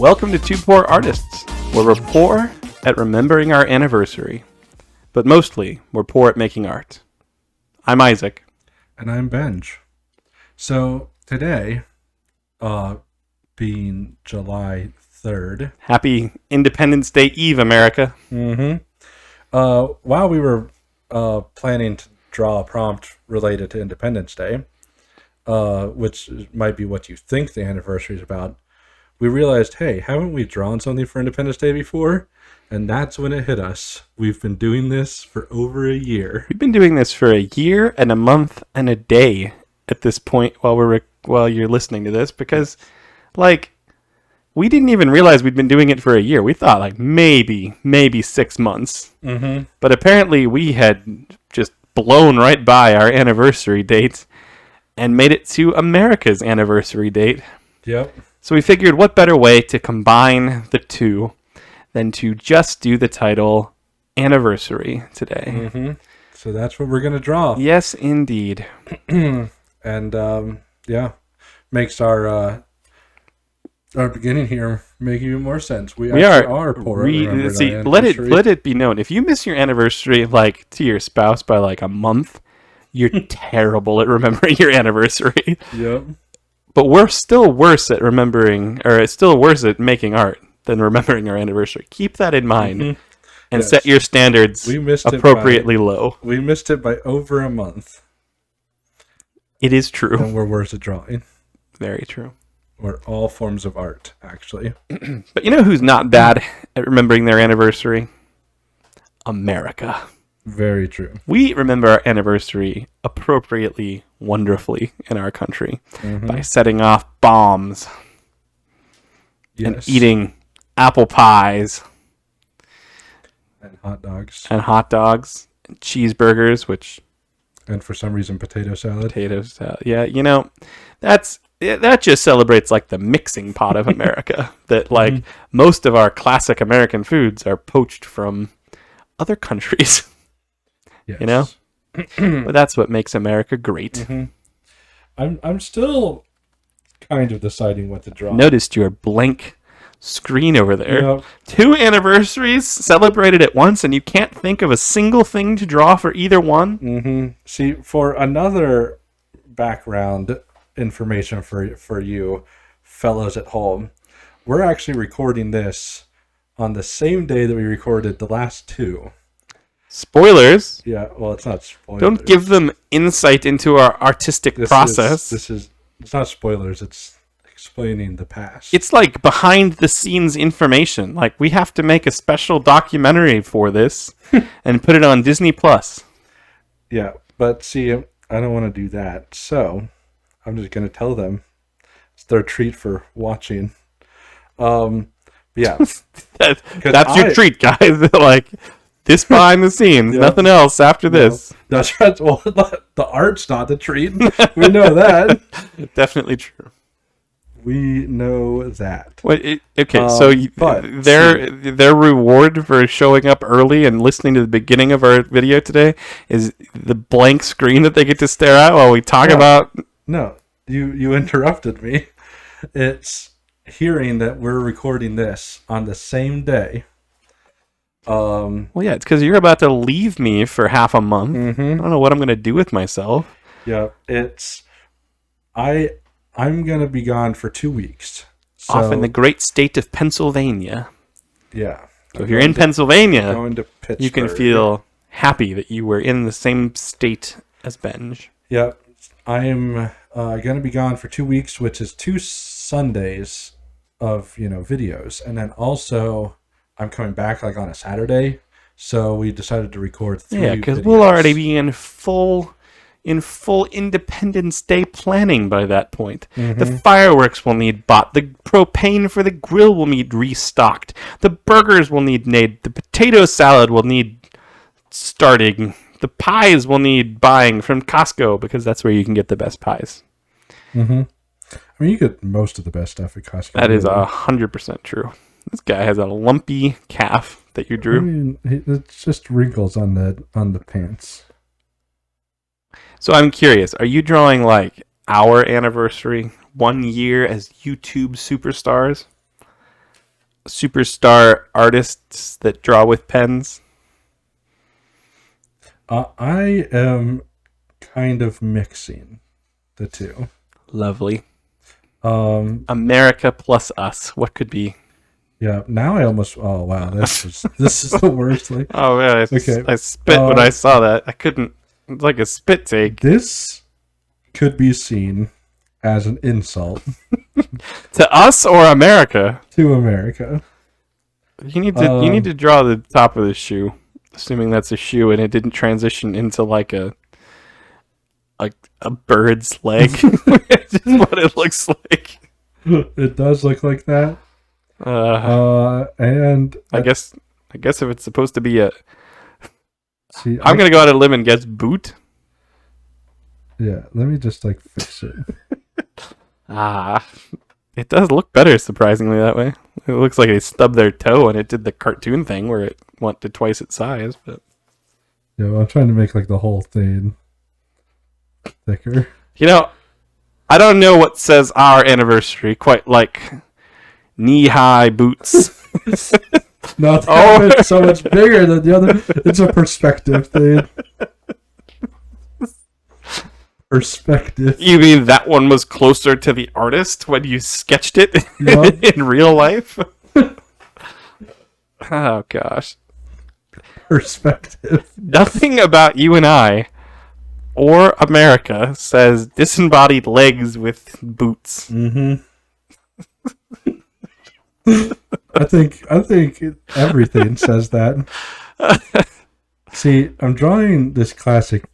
Welcome to Two Poor Artists, where we're poor at remembering our anniversary, but mostly we're poor at making art. I'm Isaac. And I'm Benj. So today, being July 3rd. Happy Independence Day Eve, America. While we were planning to draw a prompt related to Independence Day, which might be what you think the anniversary is about, we realized, hey, haven't we drawn something for Independence Day before? And that's when it hit us. We've been doing this for over a year. We've been doing this for a year and a month and a day at this point while you're listening to this, because, we didn't even realize we'd been doing it for a year. We thought, maybe 6 months. Mm-hmm. But apparently we had just blown right by our anniversary date and made it to America's anniversary date. Yep. So we figured, what better way to combine the two than to just do the title Anniversary today. Mm-hmm. So that's what we're going to draw. Yes, indeed. And, makes our beginning here make even more sense. We are poor. Let it be known, if you miss your anniversary to your spouse by a month, you're terrible at remembering your anniversary. Yep. But we're still worse at remembering, or it's still worse at making art than remembering our anniversary. Keep that in mind and set your standards appropriately low. We missed it by over a month. It is true. And we're worse at drawing. Very true. Or all forms of art, actually. But you know who's not bad at remembering their anniversary? America. Very true. We remember our anniversary appropriately, wonderfully in our country by setting off bombs and eating apple pies and hot dogs and cheeseburgers, and for some reason potato salad. Yeah, that just celebrates the mixing pot of America. That most of our classic American foods are poached from other countries. Yes. But that's what makes America great. I'm still kind of deciding what to draw. Noticed your blank screen over there. Yep. 2 anniversaries celebrated at once, and you can't think of a single thing to draw for either one? See, for another background information for you fellows at home, we're actually recording this on the same day that we recorded the last 2. Spoilers. Yeah, well, it's not spoilers. Don't give them insight into our artistic process. It's not spoilers, it's explaining the past. It's behind the scenes information. We have to make a special documentary for this and put it on Disney Plus. Yeah, but see, I don't want to do that. So I'm just going to tell them it's their treat for watching. Yeah. That's your treat, guys. This behind the scenes, nothing else after this. That's right. Well, the art's not the treat. We know that. Definitely true. We know that. Their reward for showing up early and listening to the beginning of our video today is the blank screen that they get to stare at while we talk about... No, you interrupted me. It's hearing that we're recording this on the same day. It's because you're about to leave me for half a month. I don't know what I'm going to do with myself. Yeah, I'm going to be gone for 2 weeks. Off in the great state of Pennsylvania. Yeah. So if you're in Pennsylvania, going to Pittsburgh, you can feel happy that you were in the same state as Benj. Yeah. I am going to be gone for 2 weeks, which is 2 Sundays of, videos. And then also I'm coming back on a Saturday. So we decided to record 3 videos. Yeah, because we'll already be in full Independence Day planning by that point. The fireworks will need bought. The propane for the grill will need restocked. The burgers will need made. The potato salad will need starting. The pies will need buying from Costco, because that's where you can get the best pies. I mean, you get most of the best stuff at Costco. That is 100% true. This guy has a lumpy calf that you drew. I mean, it's just wrinkles on the pants. So I'm curious, are you drawing our anniversary, 1 year as YouTube superstars? superstar artists that draw with pens? I am kind of mixing the two. Lovely. Um, America plus us. What could be? yeah. Now I almost. Oh wow, this is the worst. Like, Oh man, okay, I spit when I saw that. I couldn't. It's like a spit take. this could be seen as an insult To us or America? to America. You need to draw the top of the shoe, assuming that's a shoe and it didn't transition into like a bird's leg. It's just what it looks like. It does look like that. And I guess if it's supposed to be see, I'm gonna go out on a limb and guess boot. Yeah, let me just like fix it. It does look better, surprisingly, that way. It looks like they stubbed their toe and it did the cartoon thing where it went to twice its size. But Yeah, well, I'm trying to make like the whole thing thicker. I don't know what says our anniversary quite like knee-high boots. No, it's so much bigger than the other. It's a perspective thing. Perspective. You mean that one was closer to the artist when you sketched it Yep. in real life? Oh, gosh. Perspective. Nothing about you and I or America says disembodied legs with boots. Mm-hmm. I think everything says that. See, I'm drawing this classic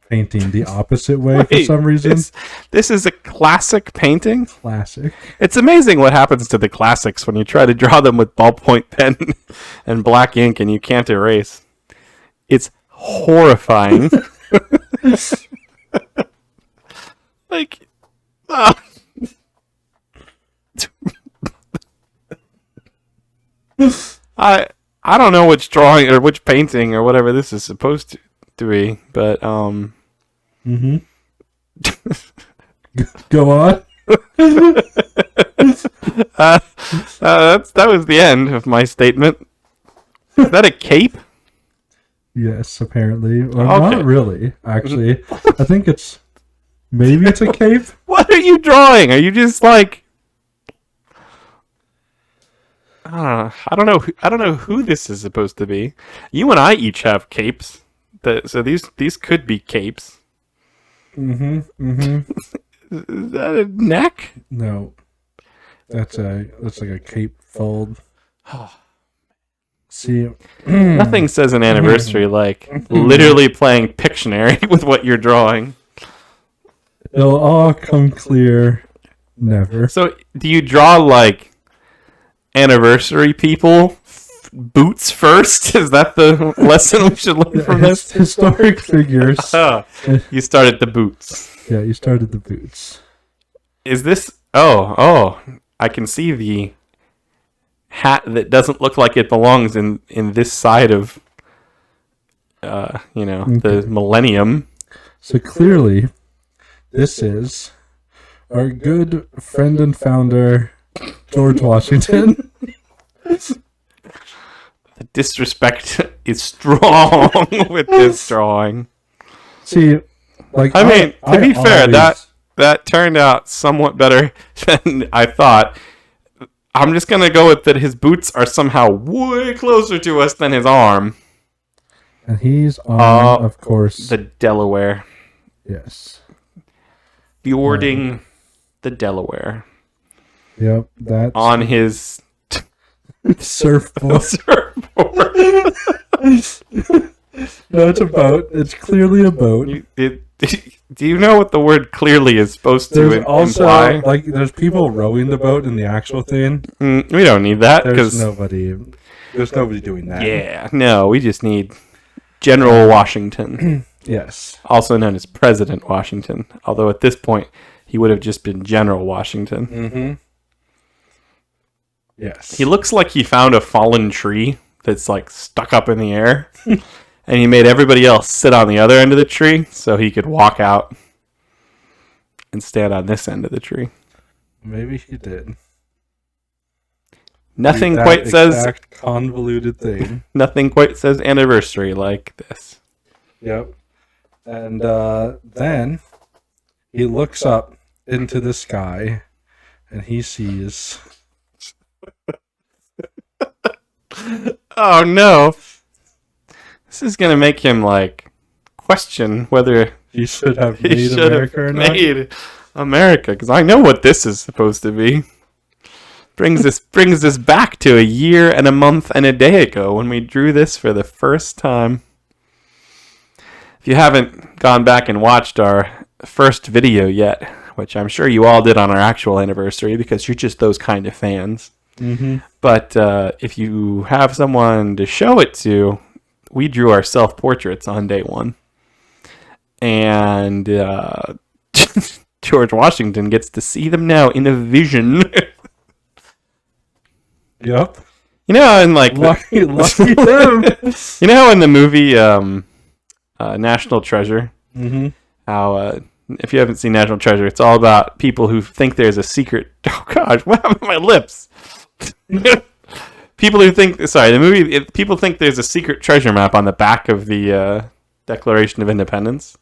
painting the opposite way for some reason. This is a classic painting? Classic. It's amazing what happens to the classics when you try to draw them with ballpoint pen and black ink and you can't erase. It's horrifying. Like, I don't know which drawing or which painting or whatever this is supposed to be, but Mm-hmm. Go on. that was the end of my statement. Is that a cape? Yes, apparently. Or Okay. not really, actually. I think maybe it's a cape. What are you drawing? Are you just like I don't know. I don't know who this is supposed to be. You and I each have capes. So these could be capes. Mm-hmm. Mm-hmm. Is that a neck? No. That's like a cape fold. See, Nothing says an anniversary like literally playing Pictionary with what you're drawing. it'll all come clear. Never. So do you draw like anniversary people boots first? Is that the lesson we should learn from this? Historic figures. You started the boots. Yeah, you started the boots. Is this? Oh! I can see the hat that doesn't look like it belongs in this side of, the millennium. So clearly, this is our good friend and founder, George Washington. The disrespect is strong with this drawing. See, like I mean, to be fair, always- that turned out somewhat better than I thought. I'm just gonna go with that. His boots are somehow way closer to us than his arm. and he's on, of course. The Delaware, Yes. fording the Delaware Yep. That's on his surfboard. surfboard. No, it's a boat. It's clearly a boat. Do you know what the word "clearly" is supposed to There's also imply? like there's people rowing the boat in the actual thing. We don't need that There's because nobody doing that. yeah, no, we just need General Washington, Yes. also known as President Washington. Although at this point he would have just been General Washington. Mm-hmm. Yes. He looks like he found a fallen tree that's like stuck up in the air. And he made everybody else sit on the other end of the tree so he could walk out and stand on this end of the tree. Maybe he did. Nothing That quite says exact convoluted thing. nothing quite says anniversary like this. Yep. And then he looks up into the sky and he sees. Oh no. This is gonna make him like question whether He should have he made should America or have not. made America, because I know what this is supposed to be. Brings us back to a year and a month and a day ago when we drew this for the first time. If you haven't gone back and watched our first video yet, which I'm sure you all did on our actual anniversary because you're just those kind of fans. Mm-hmm. But if you have someone to show it to, we drew our self-portraits on day one. And George Washington gets to see them now in a vision. Yep. You know, in like Lucky them. you know how in the movie National Treasure, Mm-hmm. how if you haven't seen National Treasure, it's all about people who think there's a secret. Oh gosh, what happened to my lips? People who think people think there's a secret treasure map on the back of the Declaration of Independence.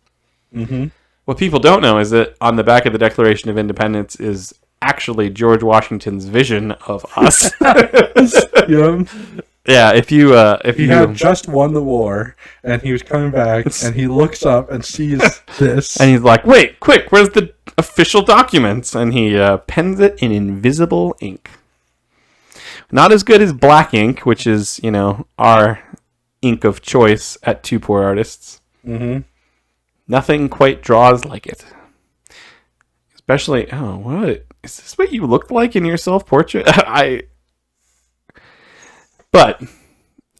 Mm-hmm. What people don't know is that on the back of the Declaration of Independence is actually George Washington's vision of us. Yep. Yeah, if you He had just won the war, and he was coming back, and he looks up and sees this. and he's like, "Wait, quick! Where's the official documents?" And he pens it in invisible ink. Not as good as black ink, which is our ink of choice at Two Poor Artists. Mm-hmm. Nothing quite draws like it. Especially, what is this? What you look like in your self-portrait? But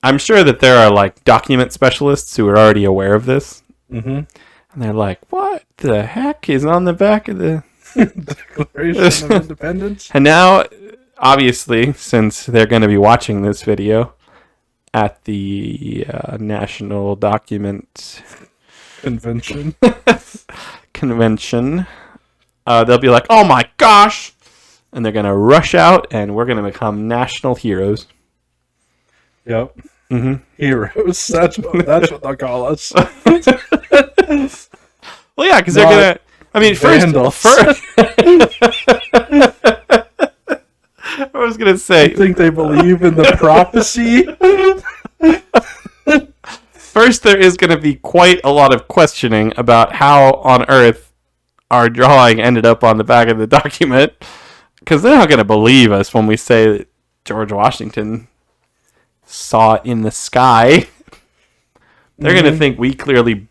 I'm sure that there are like document specialists who are already aware of this, Mm-hmm. and they're like, "What the heck is on the back of the?" Declaration of Independence. And now, obviously, since they're going to be watching this video at the National Document Convention. Convention, they'll be like, "Oh my gosh!" And they're going to rush out, and we're going to become national heroes. Yep. Mm-hmm. Heroes. That's what they'll call us. Well, yeah, because they're going to... I mean, first... I was going to say... You think they believe in the prophecy? First, there is going to be quite a lot of questioning about how on earth our drawing ended up on the back of the document, because they're not going to believe us when we say that George Washington saw it in the sky. They're going to think we clearly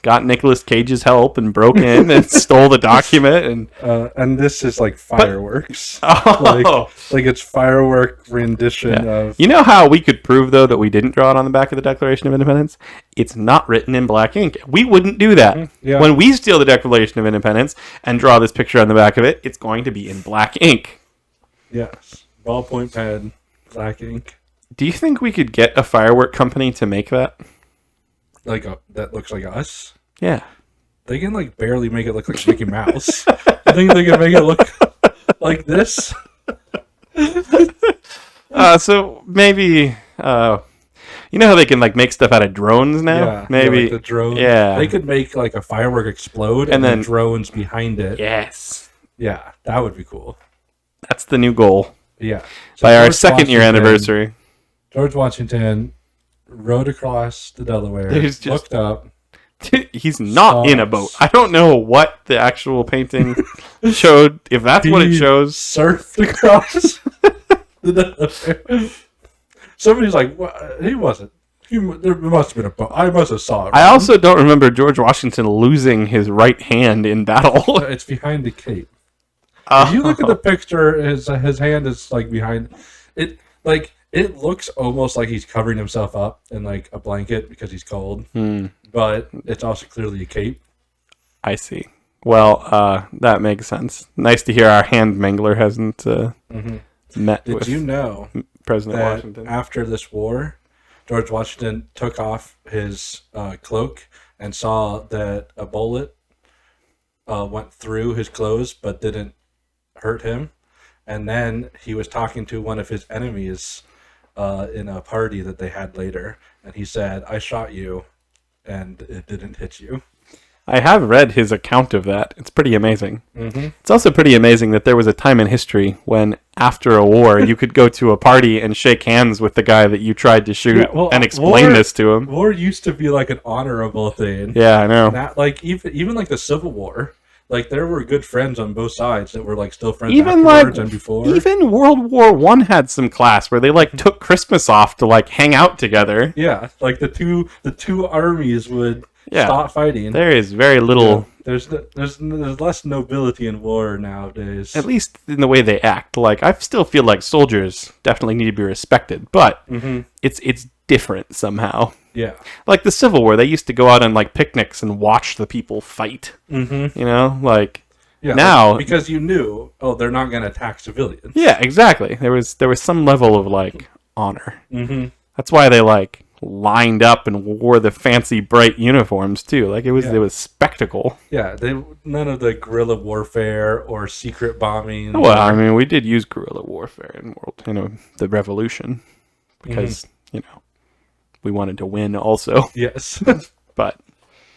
got Nicolas Cage's help and broke in and stole the document. And this is like fireworks. Oh. Like it's firework rendition of... You know how we could prove, though, that we didn't draw it on the back of the Declaration of Independence? It's not written in black ink. We wouldn't do that. Yeah. When we steal the Declaration of Independence and draw this picture on the back of it, it's going to be in black ink. Yes. Ballpoint pen, black ink. Do you think we could get a firework company to make that? That looks like us? Yeah. They can like barely make it look like Mickey Mouse. I think they can make it look like this. So maybe... you know how they can like make stuff out of drones now? Yeah, maybe like the drone. Yeah. They could make like a firework explode and then drones behind it. Yes. Yeah, that would be cool. That's the new goal. Yeah. So By our George second year Washington- anniversary. George Washington rode across the Delaware, looked up. He's not in a boat. I don't know what the actual painting showed. If that's what it shows. Surfed across the Delaware. Somebody's like, well, he wasn't. There must have been a boat. I must have saw it. I also don't remember George Washington losing his right hand in battle. It's behind the cape. If you look at the picture, his hand is like behind it. Like it looks almost like he's covering himself up in like a blanket because he's cold. But it's also clearly a cape. I see. Well, that makes sense. Nice to hear our hand mangler hasn't met Did with you know President that Washington. after this war, George Washington took off his cloak and saw that a bullet went through his clothes but didn't hurt him, And then he was talking to one of his enemies in a party that they had later, and he said, "I shot you, and it didn't hit you." I have read his account of that. It's pretty amazing. Mm-hmm. It's also pretty amazing that there was a time in history when, after a war, you could go to a party and shake hands with the guy that you tried to shoot and explain this to him. War used to be like an honorable thing. Yeah, I know. Not, like even like the Civil War, like there were good friends on both sides that were like still friends Even afterwards like and before. even World War One had some class where they like took Christmas off to like hang out together. Yeah, like the two armies would Yeah. stop fighting. There is very little, There's less nobility in war nowadays. at least in the way they act. Like I still feel like soldiers definitely need to be respected, but it's different somehow. Yeah. Like the Civil War, they used to go out on like picnics and watch the people fight. Mm-hmm. You know, like Yeah, now like, because you knew, they're not going to attack civilians. yeah, exactly. There was some level of like honor. Mm-hmm. That's why they like lined up and wore the fancy bright uniforms too. Like it was spectacle. Yeah, none of the guerrilla warfare or secret bombing. Well, I mean, we did use guerrilla warfare in the revolution because we wanted to win also. Yes. But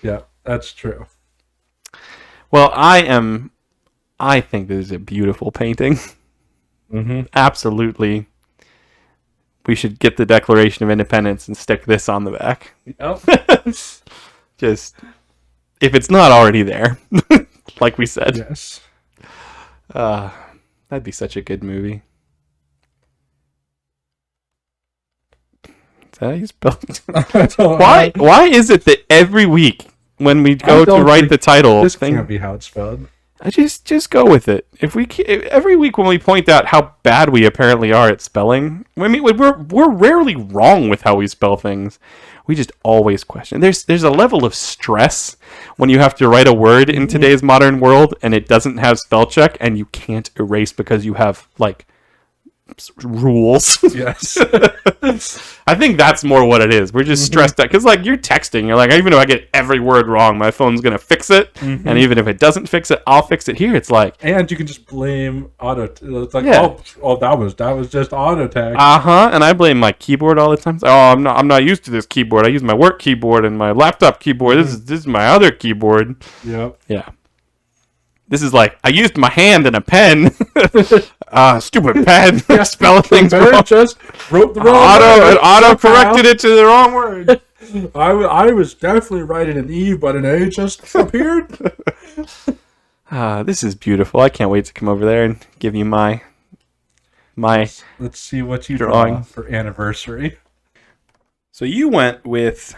yeah, that's true. well, I think this is a beautiful painting. Mm-hmm. Absolutely. We should get the Declaration of Independence and stick this on the back. Yep. Just, if it's not already there, like we said. Yes. That'd be such a good movie. Is that how you spell it? Why is it that every week when we go to write the title This thing, can't be how it's spelled. I just go with it. If every week when we point out how bad we apparently are at spelling, I mean we're rarely wrong with how we spell things. We just always question. There's a level of stress when you have to write a word in today's modern world and it doesn't have spell check and you can't erase because you have like rules. Yes. I think that's more what it is. We're just stressed out because like you're texting, you're like, even if I get every word wrong, my phone's gonna fix it, and even if it doesn't fix it, I'll fix it. Here, it's like, and you can just blame auto. It's like, Yeah. that was just auto tag. and I blame my keyboard all the time. It's like, I'm not used to this keyboard. I use my work keyboard and my laptop keyboard. This is my other keyboard. Yep. Yeah. This is like, I used my hand and a pen. Stupid pen. Spelling things wrong. Just wrote the wrong word. Auto corrected it to the wrong word. I was definitely writing an E, but an A just appeared. This is beautiful. I can't wait to come over there and give you my Let's see what you Drawing. draw for anniversary. So you went with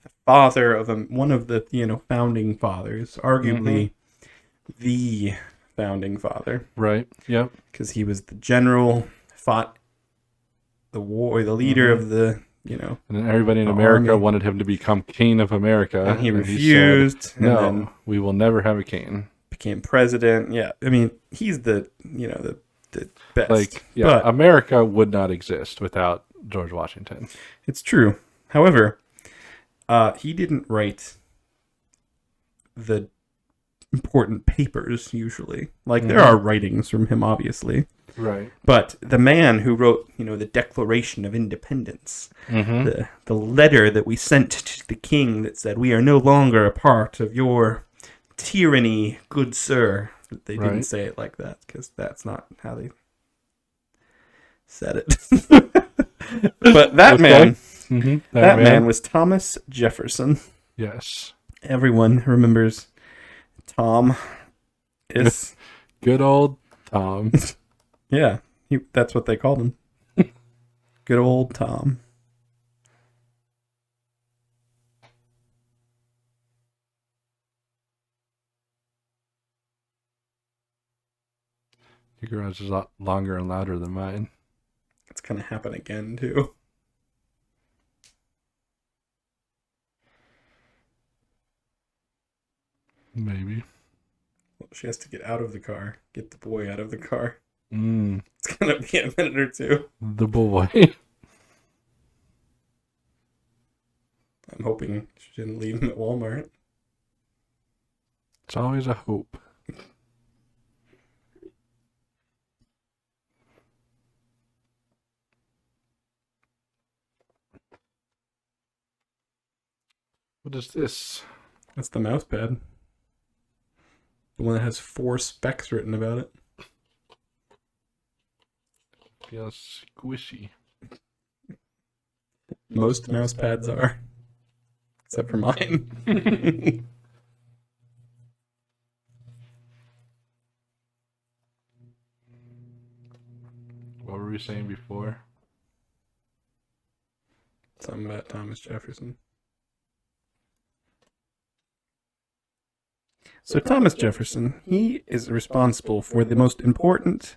the father of one of the founding fathers, arguably the founding father, Right. Yep. because he was the general, fought the war, the leader of the And then everybody in The America army. wanted him to become king of America, and he said, refused. and "No, then we will never have a king." became president. Yeah, I mean he's the the best. Like, yeah, but America would not exist without George Washington. it's true. However, he didn't write the important papers usually. Like there are writings from him, obviously, Right. but the man who wrote, the Declaration of Independence, Mm-hmm. the letter that we sent to the king that said, "We are no longer a part of your tyranny, good sir." They didn't Right. say it like that because that's not how they said it. But that man, Mm-hmm. that man was Thomas Jefferson. Yes. Everyone remembers Tom. Is Good old Tom. yeah, that's what they called him. Good old Tom. Your garage is a lot longer and louder than mine. It's gonna happen again too. Maybe. Well, she has to get out of the car. Get the boy out of the car. Mm, It's gonna be a minute or two. the boy. I'm hoping she didn't leave him at Walmart. It's always a hope. What is this? That's the mouse pad. The one that has 4 specs written about it. Feels squishy. Most mouse pads are. Except for mine. What were we saying before? Something about Thomas Jefferson. So Thomas Jefferson, he is responsible for the most important,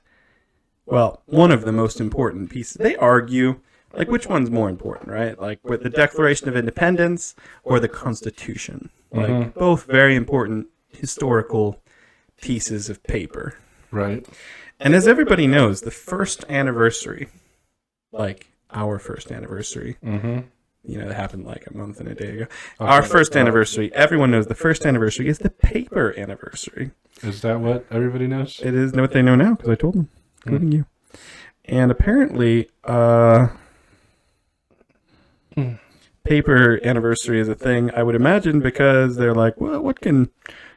well, one of the most important pieces. They argue, like, which one's more important, right? Like, with the Declaration of Independence or the Constitution. Like, both very important historical pieces of paper. Right. And as everybody knows, the first anniversary, like our first anniversary, you know, that happened like a month and a day ago. Okay. Our first anniversary, everyone knows the first anniversary is the paper anniversary. Is that what everybody knows? It is what they know now, because I told them, including you. And apparently, paper anniversary is a thing, I would imagine, because they're like, well, what can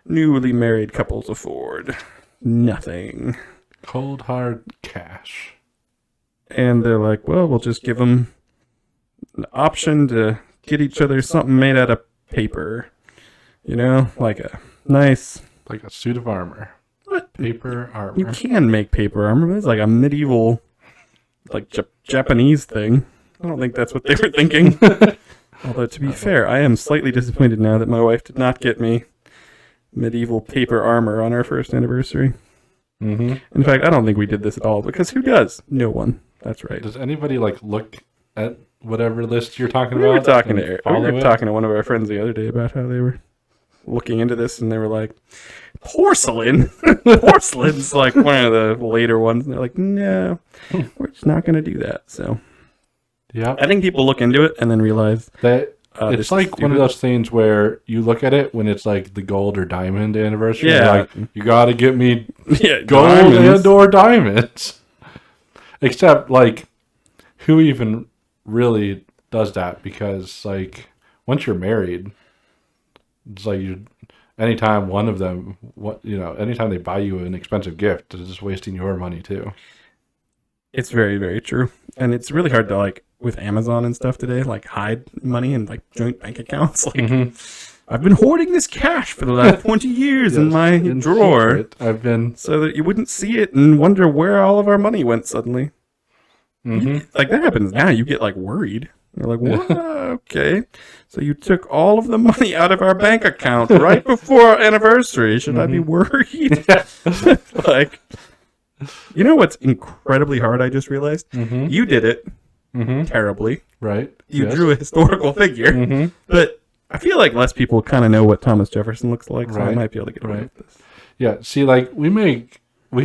newly married couples afford? Nothing. Cold hard cash. And they're like, well, we'll just give them an option to get each other something made out of paper. You know, like a nice... Like a suit of armor. What? Paper armor. You can make paper armor, but it's like a medieval, like Japanese thing. I don't think that's what they were thinking. Although, to be fair, I am slightly disappointed now that my wife did not get me medieval paper armor on our first anniversary. In fact, I don't think we did this at all, because who does? No one. That's right. Does anybody like look at whatever list you're talking We about? were talking to one of our friends the other day about how they were looking into this, and they were like, porcelain? Porcelain's like one of the later ones. And they're like, no, we're just not going to do that. So yeah, I think people look into it and then realize that it's like one of those things where you look at it when it's like the gold or diamond anniversary. Yeah. Like, you got to get me gold diamonds. and or diamonds. Except, like, who even really does that? Because, like, once you're married, it's like anytime one of them, anytime they buy you an expensive gift, it's just wasting your money too. It's very, very true. And it's really hard to, like, with Amazon and stuff today, like, hide money in, like, joint bank accounts. Like, I've been hoarding this cash for the last 20 years in my drawer. So that you wouldn't see it and wonder where all of our money went suddenly. Like, that happens now. You get, like, worried. You're like, what? Okay. So you took all of the money out of our bank account right before our anniversary. Should I be worried? Like, you know what's incredibly hard, I just realized? You did it terribly. Right. You drew a historical figure. But I feel like less people kind of know what Thomas Jefferson looks like, so I might be able to get away with this. Yeah, see, like, we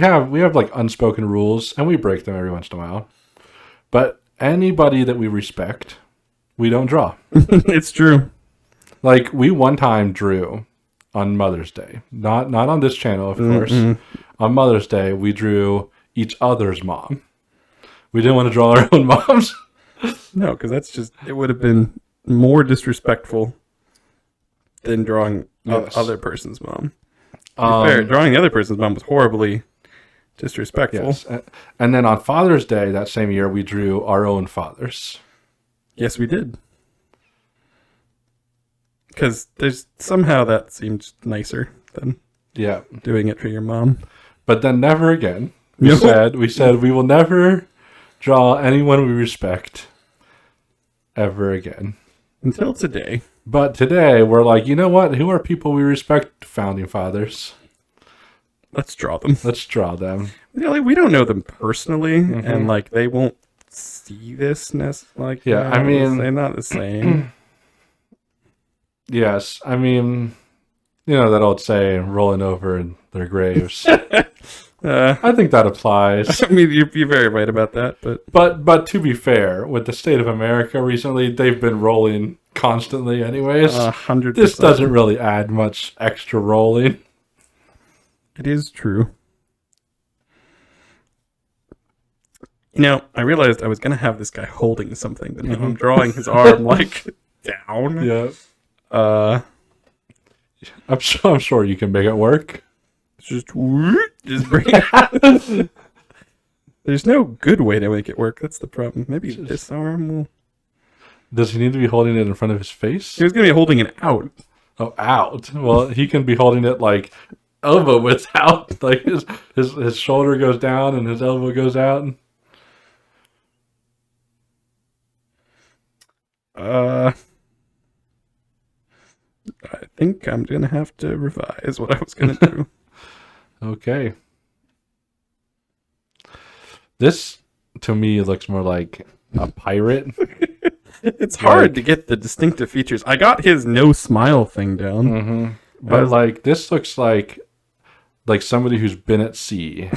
have like unspoken rules, and we break them every once in a while. But anybody that we respect, we don't draw. It's true. Like, we one time drew on Mother's Day. Not on this channel, of course. On Mother's Day, we drew each other's mom. We didn't want to draw our own moms. No, because it would have been more disrespectful than drawing other person's mom. To be fair, drawing the other person's mom was horribly disrespectful. Yes. And then on Father's Day that same year, we drew our own fathers. Yes, we did. Because somehow that seemed nicer than doing it for your mom. But then never again. We said we will never draw anyone we respect ever again. Until today. But today, we're like, you know what? Who are people we respect? Founding fathers. Let's draw them. Let's draw them. Yeah, like, we don't know them personally, and like they won't see this. Like, I mean, they're not the same. Yes, I mean, you know that old saying, rolling over in their graves. I think that applies. I mean, you're very right about that, but to be fair, with the state of America recently, they've been rolling constantly, anyways. 100%. This doesn't really add much extra rolling. It is true. You know, I realized I was going to have this guy holding something, but now I'm drawing his arm, like, down. Yeah. I'm sure you can make it work. Just bring it. There's no good way to make it work. That's the problem. Maybe this arm will. Does he need to be holding it in front of his face? He was going to be holding it out. Oh, out. Well, he can be holding it like elbow width out. Like his shoulder goes down and his elbow goes out. I think I'm going to have to revise what I was going to do. Okay. This, to me, looks more like a pirate. It's hard to get the distinctive features. I got his no smile thing down. Mm-hmm. But like this looks like somebody who's been at sea,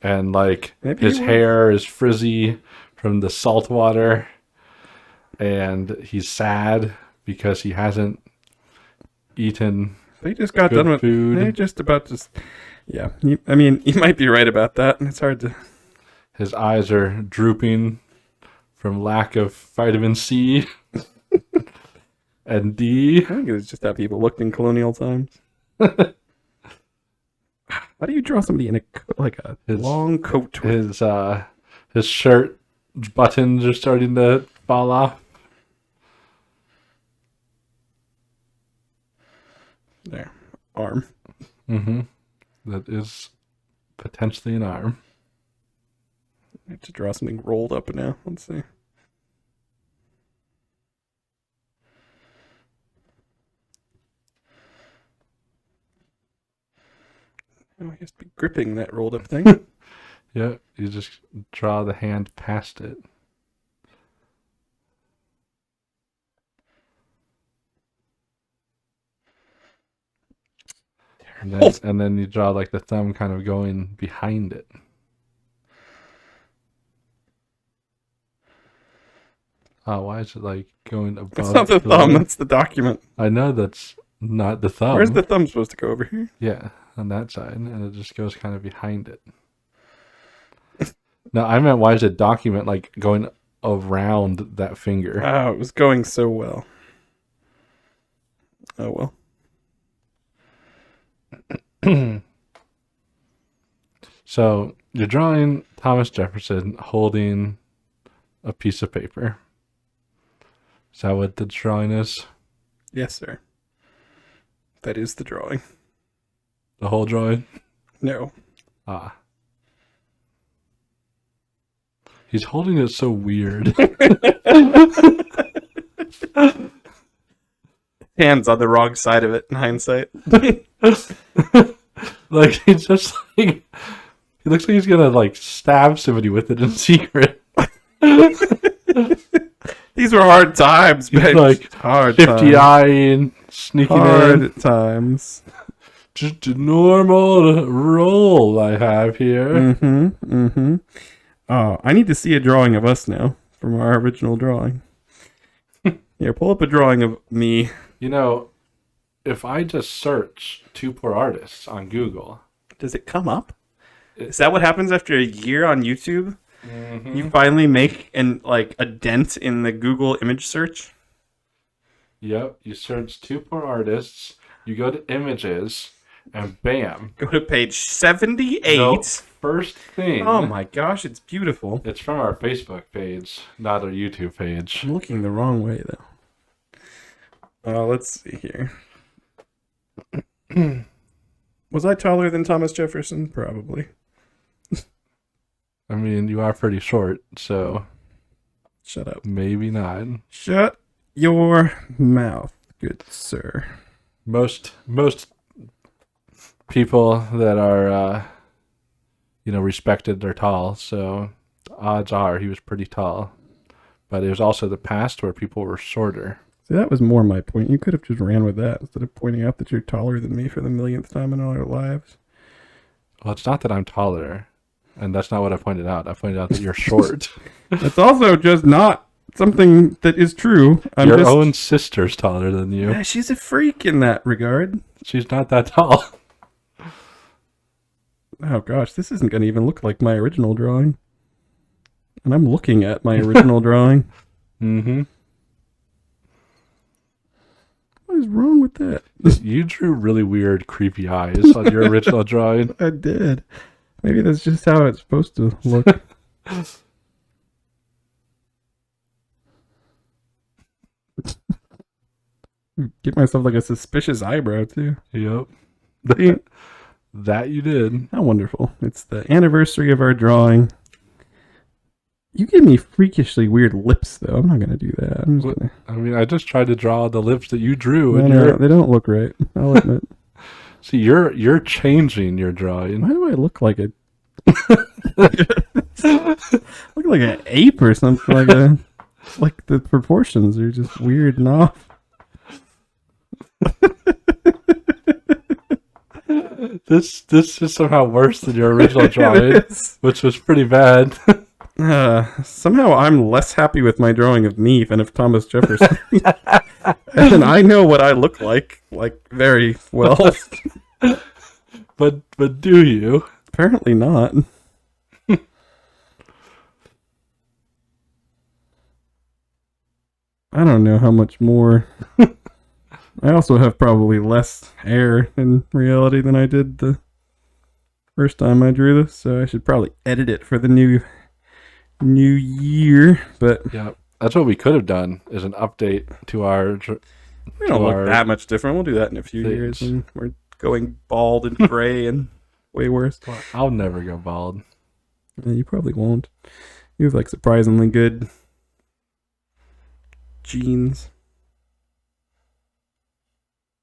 and like his hair is frizzy from the salt water, and he's sad because he hasn't eaten. They just got done with food. They're just about to. Yeah, I mean, you might be right about that, and it's hard to. His eyes are drooping from lack of vitamin C and D. I think it's just how people looked in colonial times. How do you draw somebody in a long coat? His shirt buttons are starting to fall off. There, arm. Mm-hmm. That is potentially an arm. I have to draw something rolled up now. Let's see. Oh, he has to be gripping that rolled up thing. Yeah, you just draw the hand past it. And then you draw like the thumb kind of going behind it. Oh, why is it like going above? That's not the thumb, that's the document. I know that's not the thumb. Where's the thumb supposed to go? Over here? Yeah, on that side, and it just goes kind of behind it. No, I meant why is the document like going around that finger? Oh, it was going so well. Oh well. So you're drawing Thomas Jefferson holding a piece of paper. Is that what the drawing is? Yes, sir. That is the drawing. The whole drawing? No. Ah. He's holding it so weird. Hands on the wrong side of it in hindsight. Like he's just like he looks like he's gonna like stab somebody with it in secret. These were hard times, baby. Like hard 50 eyeing, sneaking hard in. Times. Just a normal roll I have here. Mm-hmm. Mm-hmm. Oh, I need to see a drawing of us now from our original drawing. Here, pull up a drawing of me. You know, if I just search Two Poor Artists on Google, does it come up? Is that what happens after a year on YouTube? Mm-hmm. You finally make a dent in the Google image search? Yep, you search Two Poor Artists, you go to images, and bam. Go to page 78. Nope. First thing. Oh my gosh, it's beautiful. It's from our Facebook page, not our YouTube page. I'm looking the wrong way, though. Let's see here. Was I taller than Thomas Jefferson? Probably. I mean, you are pretty short, so... Shut up. Maybe not. Shut your mouth, good sir. Most people that are, respected are tall, so the odds are he was pretty tall. But it was also the past where people were shorter. See, that was more my point. You could have just ran with that instead of pointing out that you're taller than me for the millionth time in all our lives. Well, it's not that I'm taller, and that's not what I pointed out. I pointed out that you're short. That's also just not something that is true. Your own sister's taller than you. Yeah, she's a freak in that regard. She's not that tall. Oh gosh, this isn't going to even look like my original drawing. And I'm looking at my original drawing. Mm-hmm. What is wrong with that? You drew really weird, creepy eyes on your original drawing. I did. Maybe that's just how it's supposed to look. Get myself like a suspicious eyebrow too. Yep. See? That you did. How wonderful. It's the anniversary of our drawing. You give me freakishly weird lips, though. I'm not going to do that. I'm just gonna... I mean, I just tried to draw the lips that you drew. No, And no, they don't look right. I'll admit. See, you're changing your drawing. Why do I look like a... look like an ape or something? Like the proportions are just weird and off. This is somehow worse than your original drawing, which was pretty bad. Somehow I'm less happy with my drawing of me than of Thomas Jefferson. And I know what I look like very well. But do you? Apparently not. I don't know how much more. I also have probably less hair in reality than I did the first time I drew this, so I should probably edit it for the new year. But Yeah, that's what we could have done, is an update to our... we don't look that much different. We'll do that in a few years, and we're going bald and gray and way worse. Well, I'll never go bald. Yeah, you probably won't. You have like surprisingly good genes.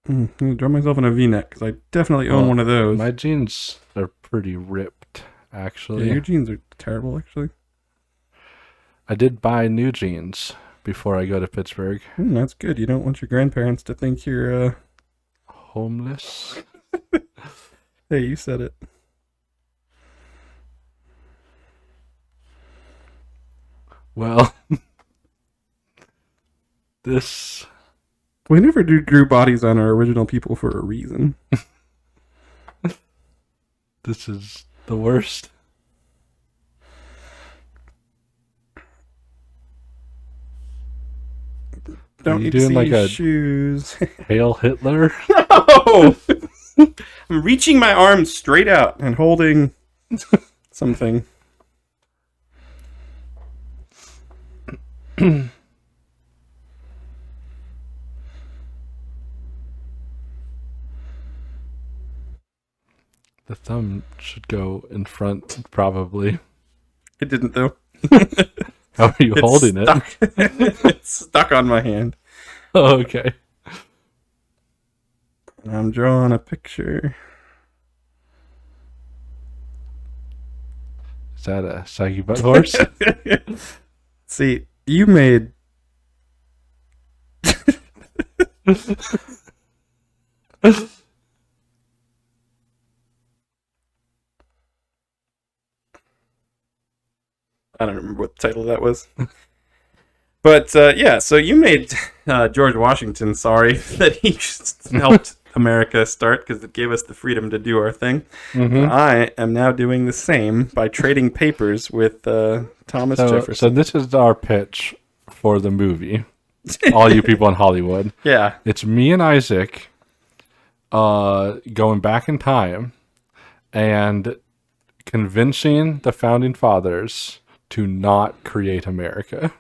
I'm gonna draw myself in a V-neck because I definitely own one of those. My jeans are pretty ripped, Yeah, actually. your jeans are terrible, actually. I did buy new jeans before I go to Pittsburgh. That's good. You don't want your grandparents to think you're, Homeless. Hey, you said it. Well, this... We never drew bodies on our original people for a reason. This is the worst. Don't you you doing see like a shoes? Hail Hitler? No! I'm reaching my arms straight out and holding something. The thumb should go in front, probably. It didn't, though. How are you holding stuck. It's stuck on my hand. Oh, okay. I'm drawing a picture. Is that a saggy butt horse? See, you made... I don't remember what the title of that was. But, yeah, so you made George Washington sorry that he just helped America start because it gave us the freedom to do our thing. Mm-hmm. I am now doing the same by trading papers with Thomas Jefferson. So this is our pitch for the movie. All you people in Hollywood. Yeah. It's me and Isaac going back in time and convincing the founding fathers to not create America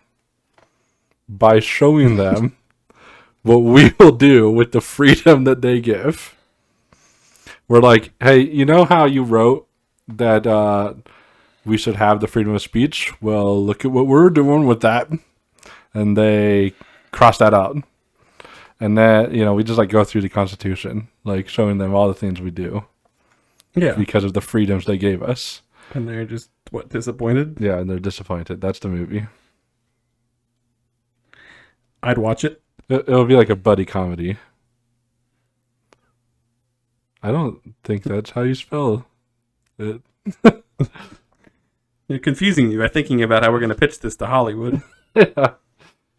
by showing them what we will do with the freedom that they give. We're like, hey, you know how you wrote that we should have the freedom of speech? Well, look at what we're doing with that. And they cross that out. And then, we just like go through the Constitution, like showing them all the things we do. Yeah. Because of the freedoms they gave us. And they're just, disappointed? Yeah, and they're disappointed. That's the movie. I'd watch it. It'll be like a buddy comedy. I don't think that's how you spell it. You're confusing me by thinking about how we're going to pitch this to Hollywood. Yeah,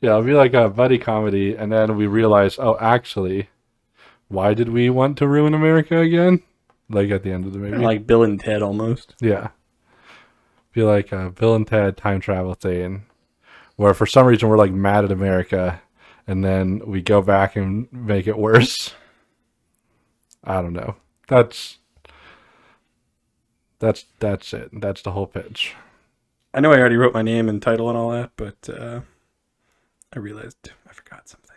it'll be like a buddy comedy, and then we realize, oh, actually, why did we want to ruin America again? Like at the end of the movie. Like Bill and Ted almost. Yeah. Be like a Bill and Ted time travel thing, where for some reason we're like mad at America, and then we go back and make it worse. I don't know. That's it. That's the whole pitch. I know I already wrote my name and title and all that, but I realized I forgot something.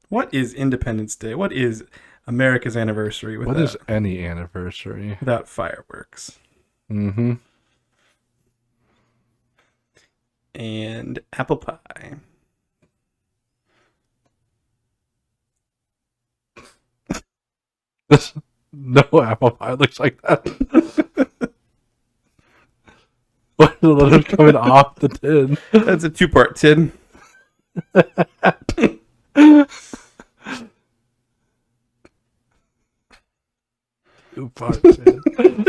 What is Independence Day? What is America's anniversary What is any anniversary? without fireworks? Mm-hmm. And apple pie. No apple pie looks like that. What is the letter coming off the tin? That's a 2-part tin. Two-part tin.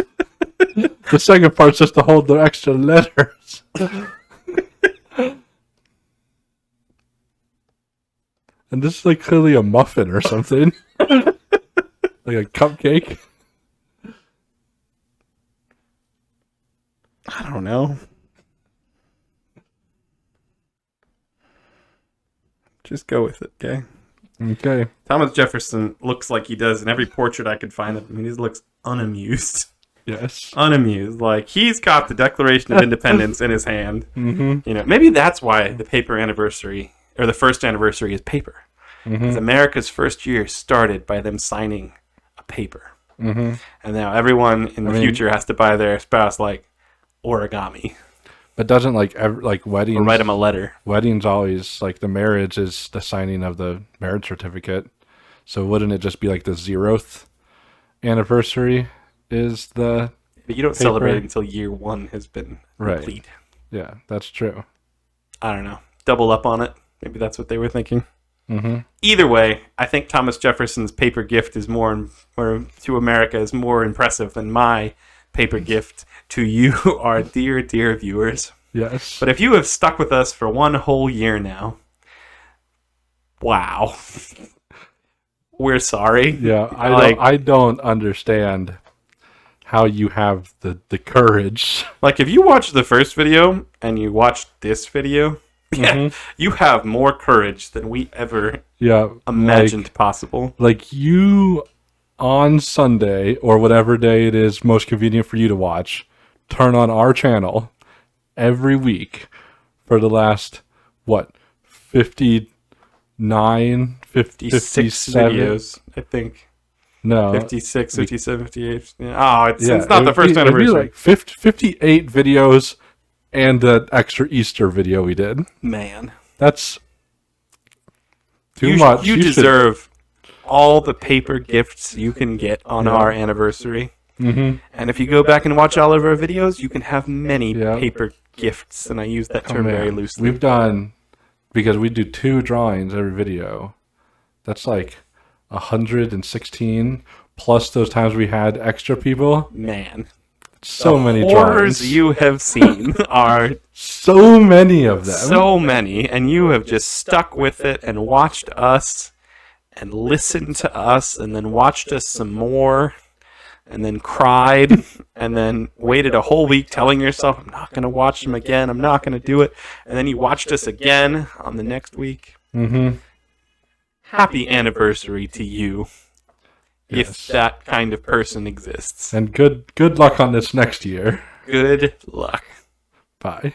The second part's just to hold the extra letters. And this is like clearly a muffin or something. Like a cupcake. I don't know. Just go with it, okay? Okay. Thomas Jefferson looks like he does in every portrait I could find of him. He just looks unamused. Yes. Unamused. Like, he's got the Declaration of Independence in his hand. Mm-hmm. You know, maybe that's why the paper anniversary, or the first anniversary, is paper. Because America's first year started by them signing a paper. Mm-hmm. And now everyone in the future has to buy their spouse, like, origami. But doesn't like weddings Or write them a letter. Weddings always like the marriage is the signing of the marriage certificate. So wouldn't it just be like the 0th anniversary is the But you don't paper? celebrate until year 1 has been complete. Yeah, that's true. I don't know. Double up on it. Maybe that's what they were thinking. Mm-hmm. Either way, I think Thomas Jefferson's paper gift is or to America is more impressive than my paper gift to you, our dear, dear viewers. Yes. But if you have stuck with us for one whole year now, wow. We're sorry. Yeah, I I don't understand how you have the courage. Like, if you watched the first video and you watched this video, you have more courage than we ever imagined possible. Like you on Sunday or whatever day it is most convenient for you to watch, turn on our channel every week for the last 59 56 57 videos, I think. No. 56, 57, 58. Oh, it's not the first anniversary. It'd be like 58 videos and the extra Easter video we did. Man. That's too much. You deserve all the paper gifts you can get on our anniversary. Mm-hmm. And if you go back and watch all of our videos, you can have many paper gifts. And I use that term very loosely. We've done, because we do 2 drawings every video, that's like 116 plus those times we had extra people. Man. So many horrors drawings. You have seen are so many of them. So many. And you have just stuck with it and watched us and listened to us and then watched us some more and then cried and then waited a whole week telling yourself, I'm not going to watch them again. I'm not going to do it. And then you watched us again on the next week. Mm-hmm. Happy anniversary to you. Yes. If that kind of person exists. And good luck on this next year. Good luck. Bye.